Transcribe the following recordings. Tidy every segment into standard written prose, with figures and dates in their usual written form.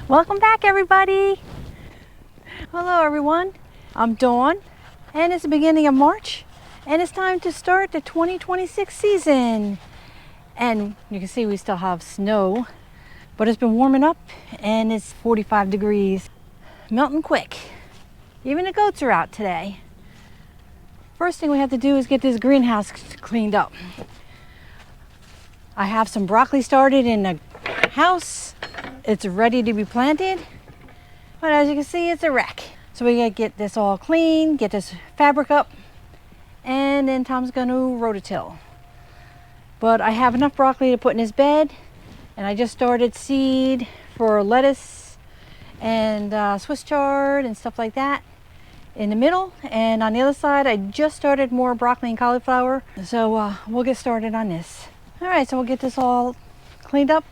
Welcome back, everybody. Hello, everyone. I'm Dawn, and it's the beginning of March, and it's time to start the 2026 season. And you can see we still have snow, but it's been warming up, and it's 45 degrees. Melting quick. Even the goats are out today. First thing we have to do is get this greenhouse cleaned up. I have some broccoli started in the house. It's ready to be planted, but as you can see, it's a wreck. So we gotta get this all clean, get this fabric up, and then Tom's gonna rototill. But I have enough broccoli to put in his bed, and I just started seed for lettuce and Swiss chard and stuff like that in the middle. And on the other side, I just started more broccoli and cauliflower. So we'll get started on this. All right, so we'll get this all cleaned up.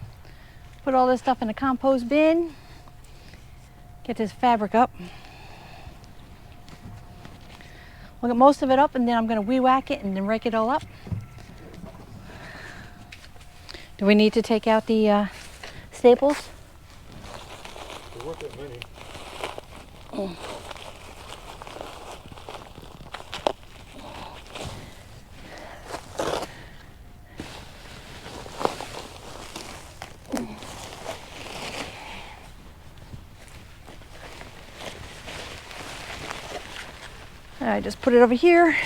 Put all this stuff in the compost bin. Get this fabric up. We'll get most of it up, and then I'm going to weed whack it and then rake it all up. Do we need to take out the staples? There weren't that many. Oh. I just put it over here.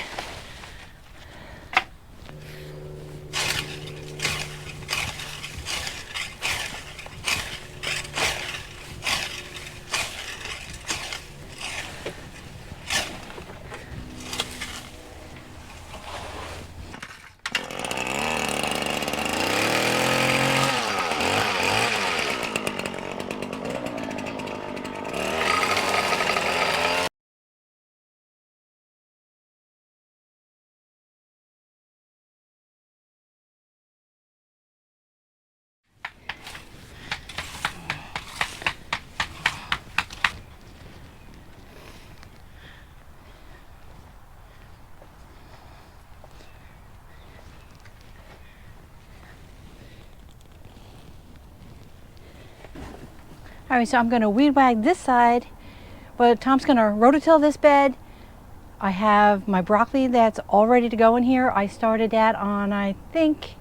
All right, so I'm going to weed whack this side, but Tom's going to rototill this bed. I have my broccoli that's all ready to go in here. I started that on, I think,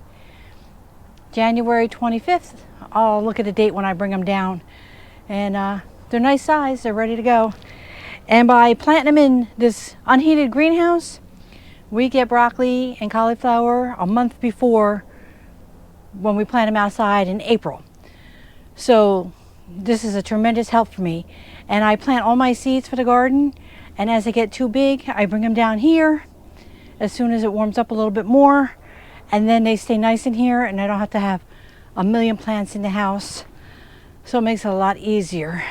January 25th. I'll look at the date when I bring them down. And they're nice size, they're ready to go. And by planting them in this unheated greenhouse, we get broccoli and cauliflower a month before when we plant them outside in April. So this is a tremendous help for me. And I plant all my seeds for the garden, and as they get too big, I bring them down here as soon as it warms up a little bit more, and then they stay nice in here, and I don't have to have a million plants in the house. So it makes it a lot easier.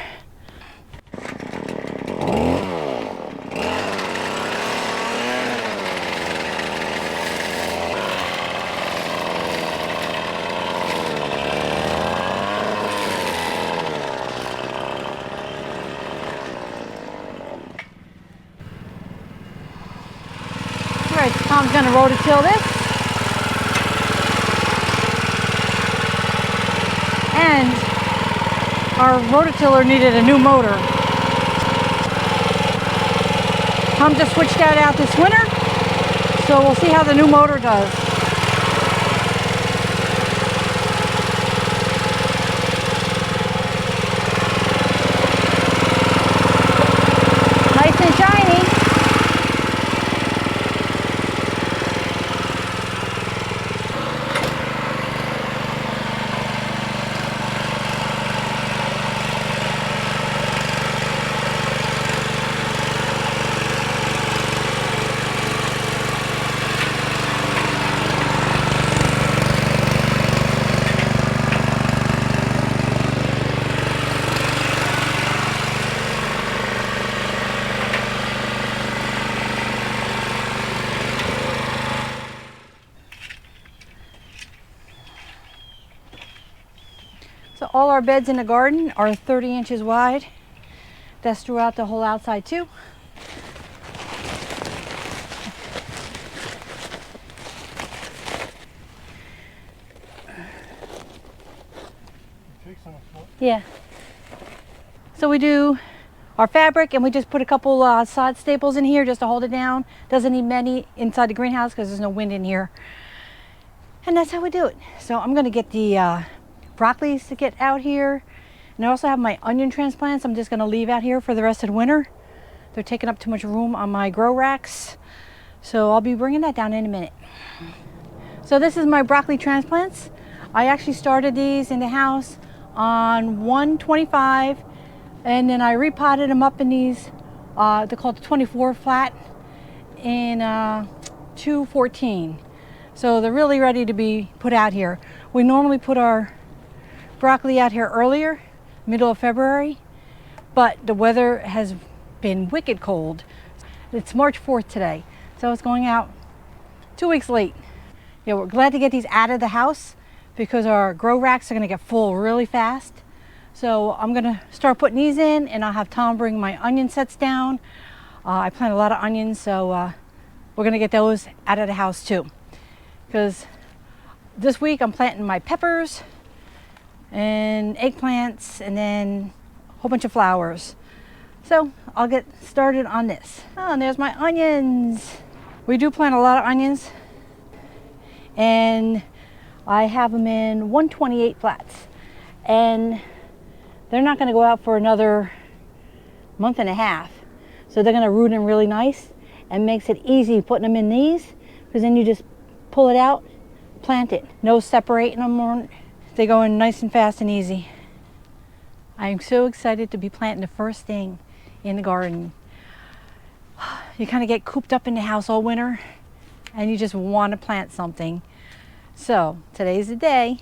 Alright, Tom's going to rototill this. And our rototiller needed a new motor. Tom just switched that out this winter, so we'll see how the new motor does. Nice and shiny. So all our beds in the garden are 30 inches wide. That's throughout the whole outside too. Take some of what? Yeah. So we do our fabric and we just put a couple sod staples in here just to hold it down. Doesn't need many inside the greenhouse because there's no wind in here. And that's how we do it. So I'm gonna get the broccolis to get out here. And I also have my onion transplants I'm just gonna leave out here for the rest of the winter. They're taking up too much room on my grow racks. So I'll be bringing that down in a minute. So this is my broccoli transplants. I actually started these in the house on 125, and then I repotted them up in these, they're called the 24 flat, in 214. So they're really ready to be put out here. We normally put our broccoli out here earlier, middle of February, but the weather has been wicked cold. It's March 4th today, so it's going out 2 weeks late. Yeah, we're glad to get these out of the house because our grow racks are gonna get full really fast. So I'm gonna start putting these in, and I'll have Tom bring my onion sets down. I plant a lot of onions, so we're gonna get those out of the house too. Because this week I'm planting my peppers and eggplants and then a whole bunch of flowers. So I'll get started on this. Oh, and there's my onions. We do plant a lot of onions, and I have them in 128 flats, and they're not going to go out for another month and a half. So they're going to root in really nice, and makes it easy putting them in these, because then you just pull it out, plant it. No separating them. They go in nice and fast and easy. I'm so excited to be planting the first thing in the garden. You kind of get cooped up in the house all winter and you just want to plant something. So today's the day.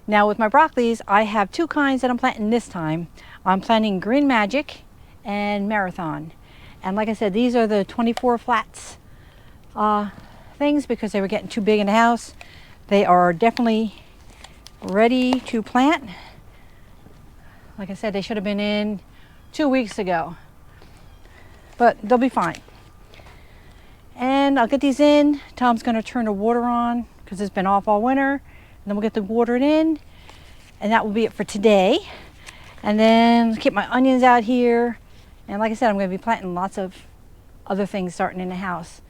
Now with my broccolis, I have two kinds that I'm planting this time. I'm planting Green Magic and Marathon. And like I said, these are the 24 flats things because they were getting too big in the house. They are definitely ready to plant. Like I said, they should have been in 2 weeks ago, but they'll be fine. And I'll get these in. Tom's gonna turn the water on because it's been off all winter. And then we'll get the water in, and that will be it for today. And then keep my onions out here. And like I said, I'm gonna be planting lots of other things starting in the house.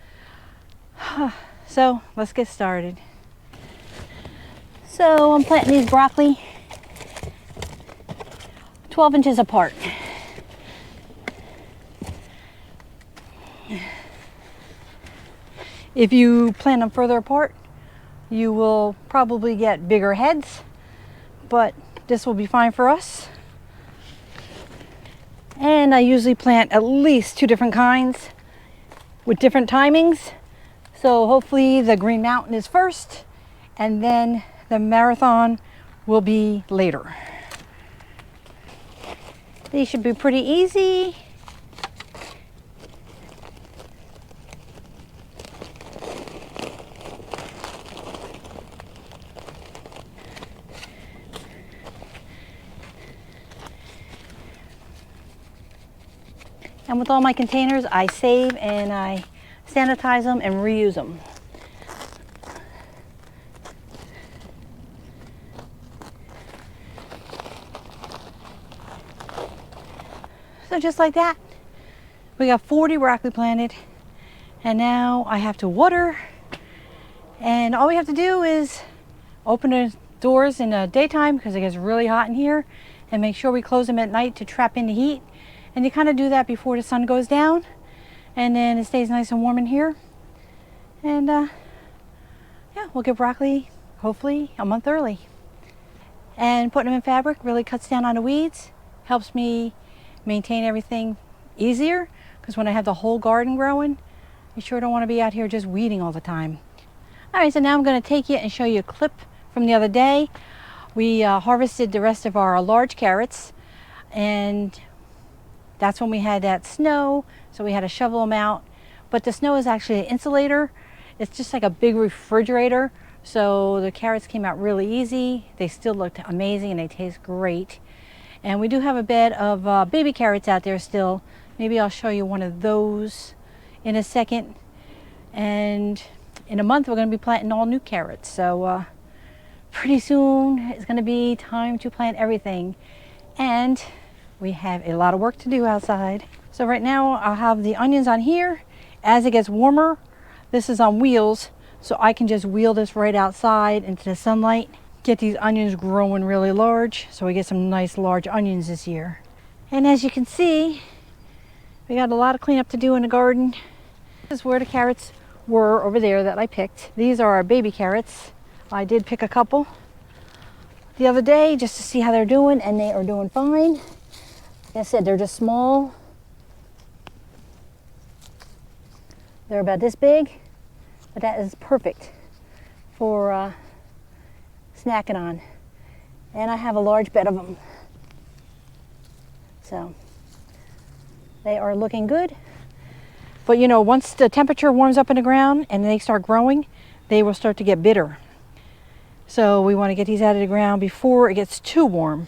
So let's get started. So I'm planting these broccoli 12 inches apart. If you plant them further apart, you will probably get bigger heads, but this will be fine for us. And I usually plant at least 2 different kinds with different timings. So hopefully the Green Mountain is first, and then the Marathon will be later. These should be pretty easy. And with all my containers, I save and I sanitize them and reuse them. So just like that, we got 40 broccoli planted, and now I have to water, and all we have to do is open the doors in the daytime because it gets really hot in here, and make sure we close them at night to trap in the heat. And you kind of do that before the sun goes down, and then it stays nice and warm in here. And yeah, we'll get broccoli hopefully a month early. And putting them in fabric really cuts down on the weeds, helps me maintain everything easier, because when I have the whole garden growing, you sure don't want to be out here just weeding all the time. All right, so now I'm going to take you and show you a clip from the other day. We harvested the rest of our large carrots, and that's when we had that snow, so we had to shovel them out. But the snow is actually an insulator. It's just like a big refrigerator, so the carrots came out really easy. They still looked amazing and they taste great. And we do have a bed of baby carrots out there still. Maybe I'll show you one of those in a second. And in a month, we're going to be planting all new carrots. So pretty soon, it's going to be time to plant everything. And We have a lot of work to do outside. So right now I'll have the onions on here. As it gets warmer, this is on wheels, so I can just wheel this right outside into the sunlight. Get these onions growing really large so we get some nice large onions this year. And as you can see, we got a lot of cleanup to do in the garden. This is where the carrots were over there that I picked. These are our baby carrots. I did pick a couple the other day just to see how they're doing, and they are doing fine. Like I said, they're just small. They're about this big, but that is perfect for snacking on. And I have a large bed of them. So they are looking good. But you know, once the temperature warms up in the ground and they start growing, they will start to get bitter. So we want to get these out of the ground before it gets too warm.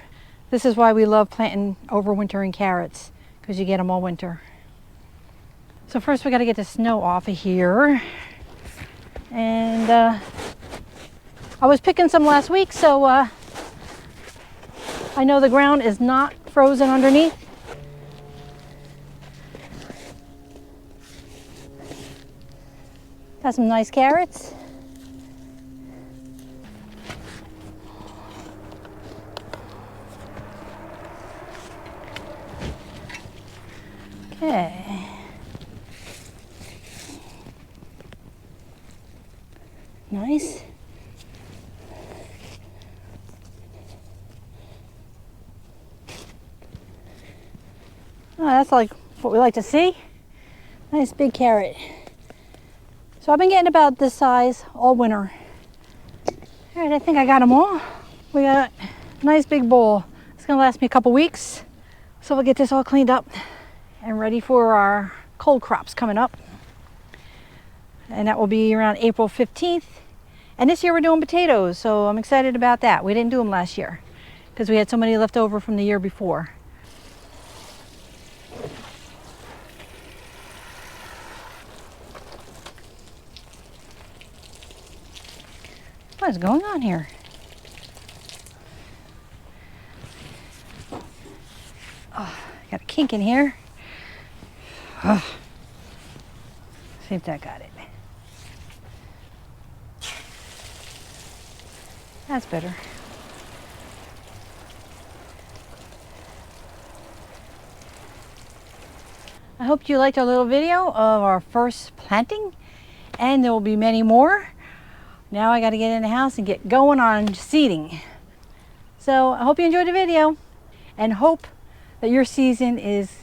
This is why we love planting overwintering carrots, because you get them all winter. So first we got to get the snow off of here. And I was picking some last week, so I know the ground is not frozen underneath. Got some nice carrots. Okay. Nice. Oh, that's like what we like to see. Nice big carrot. So I've been getting about this size all winter. All right, I think I got them all. We got a nice big bowl. It's gonna last me a couple weeks. So we'll get this all cleaned up and ready for our cold crops coming up. And that will be around April 15th. And this year we're doing potatoes, so I'm excited about that. We didn't do them last year because we had so many left over from the year before. What is going on here? Oh, got a kink in here. Oh. See if that got it. That's better. I hope you liked our little video of our first planting, and there will be many more. Now I got to get in the house and get going on seeding. So I hope you enjoyed the video, and hope that your season is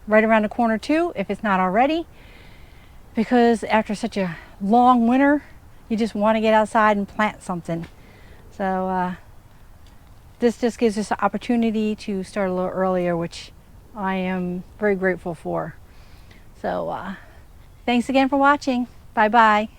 right around the corner too, if it's not already, because after such a long winter, you just want to get outside and plant something. So this just gives us an opportunity to start a little earlier, which I am very grateful for. So thanks again for watching. Bye-bye.